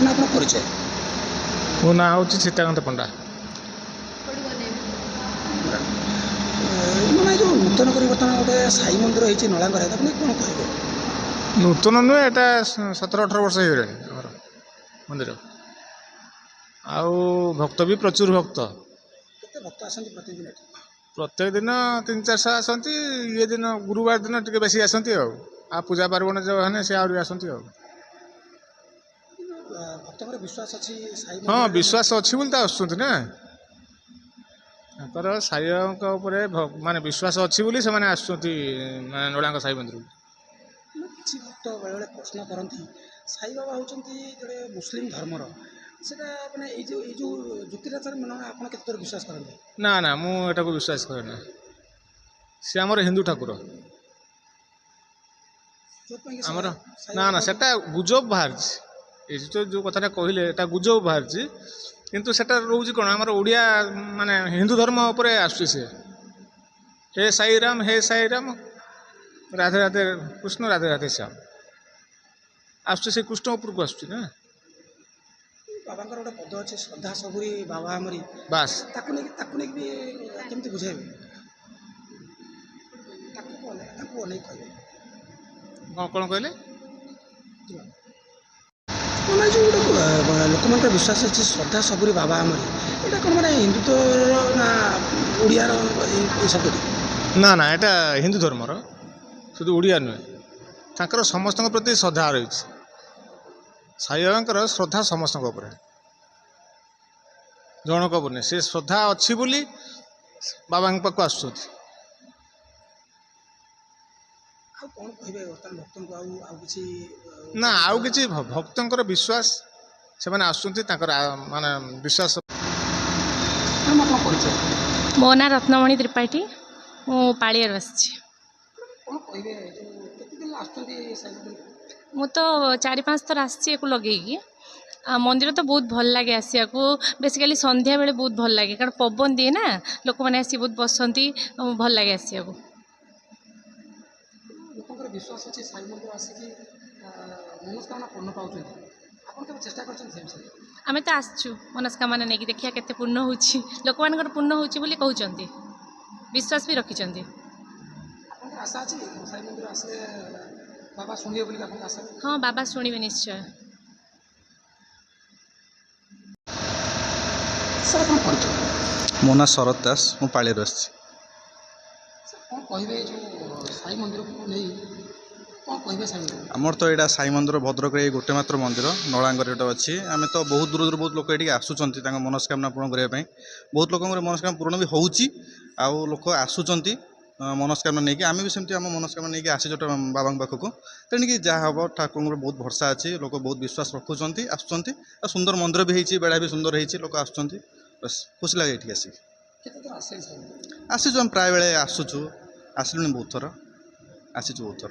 ना आपन परिचय मो ना हूँ सीताकांत पंडा। मैंने जो नूतन कर बर्तमान गोटे साई मंदिर होती नलांगर कौन कहे नूतन नुहे एटा 17-18 वर्ष हो गलानी आमर मंदिर आउ भक्त भी प्रचुर भक्त केते भक्त आसନ୍ତି प्रतिदिन प्रत्येक दिन 300-400 आसती ये दिन गुरुवार दिन टे बेसी आसती आ पूजा पार्वण जो है सी आहरी आसती भक्तर विश्वास अच्छी साई हाँ मंदिर विश्वास अच्छी बोली तो आसुँच ना साई माने विश्वास अच्छी बोली से माने आसुँच माने नोलांग साई मंदिर किसी भक्त बेले बेले प्रश्न करती साई बाबा होती जोड़े मुस्लिम धर्मर सेटा माने जो जुक्तिराचार मन आप केत विश्वास करते ना ना मुझे विश्वास करे ना सी आमर हिंदू ठाकुर आमर ना ना सेटा गुजब बाहर जो कथा कहले गुजब बाहर किंतु सेटा रोज कौन आमर ओडिया माने हिंदू धर्म उपर आसुची से हे साई राम राधे राधे कृष्ण राधे राधे श्याम आसुची से कृष्ण उपरको आसुची ना बाबा गोटे पद अच्छे श्रद्धा सबुरी बाबा आमरी बास भी केमती बुझेबे अनेक कहे कौन कहले मैंने जो गोटे लोक मान विश्वास अच्छी श्रद्धा सबुरी बाबा आमरी यहाँ कौन मैंने हिंदुत्व ना ओडियार शब्द ना ना एटा हिंदू धर्मर शुद्ध ओडिया नुहे तांकर समस्त प्रति श्रद्धा रही साई बाबा श्रद्धा समस्त जनक नहीं से श्रद्धा अच्छी बोली बाबा पाक आस कौन कहे बर्तमान भक्त को ना आउ किसी भक्तर विश्वास से माने आसुँच माने विश्वास परिचय मो ना रत्नमणि त्रिपाठी मु पालियर बस कौन कहे केते दिन आसुँच मु तो 4-5 थर आसी लगे मंदिर तो बहुत भल लगे आसिया को बेसिकली संध्या बेले बहुत भल लगे कारण पवन दिए ना लोक मैंने आसी बहुत बसंती भल लगे आसिया को लोक विश्वास अच्छे साई मंदिर आसिक मनस्कामना पूर्ण पाँच आप चेष्टा कर आमे तो आसचु मनस्कामना नहीं देखिया केते पूर्ण होची लोक मान पूर्ण होची बोली कहउचंती विश्वास भी रखिचंती आशा अच्छी साई मंदिर आसे बाबा शुणे बोली आशा हाँ बाबा शुणवे निश्चय सर आप परिचय मो ना शरद दास मु पालियर आस कौन कहे जो साई मंदिर को नहीं कौन कहे साई मंदिर आमर तो यहाँ साई मंदिर भद्रक गोटे मात्र मंदिर नलांगर गोटे अच्छी आम तो बहुत दूर दूर बहुत लोक ये आसुँच मनस्कामना पूर्ण करने बहुत लोक मनस्कामना पूर्ण भी होची आउ लोक आसुँच मनस्कामना नहीं आम भी सेमती आम मनस्कामना नहीं आसी बाबा पाखक तेणिक जहाँ हम ठाकुर बहुत भरसा अच्छी लोक बहुत विश्वास रखुंट आसुँच सुंदर मंदिर भी होती बेड़ा भी सुंदर होती लोक आसुँच बस खुशी लगे ये आसिक आसीचु आम प्राय बेले आसुचु आसलुनि बहुत थर आसीचु बहुत थर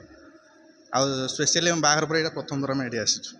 आ स्पेशली बाहर पर यहाँ प्रथम थर आम ये आसीचु।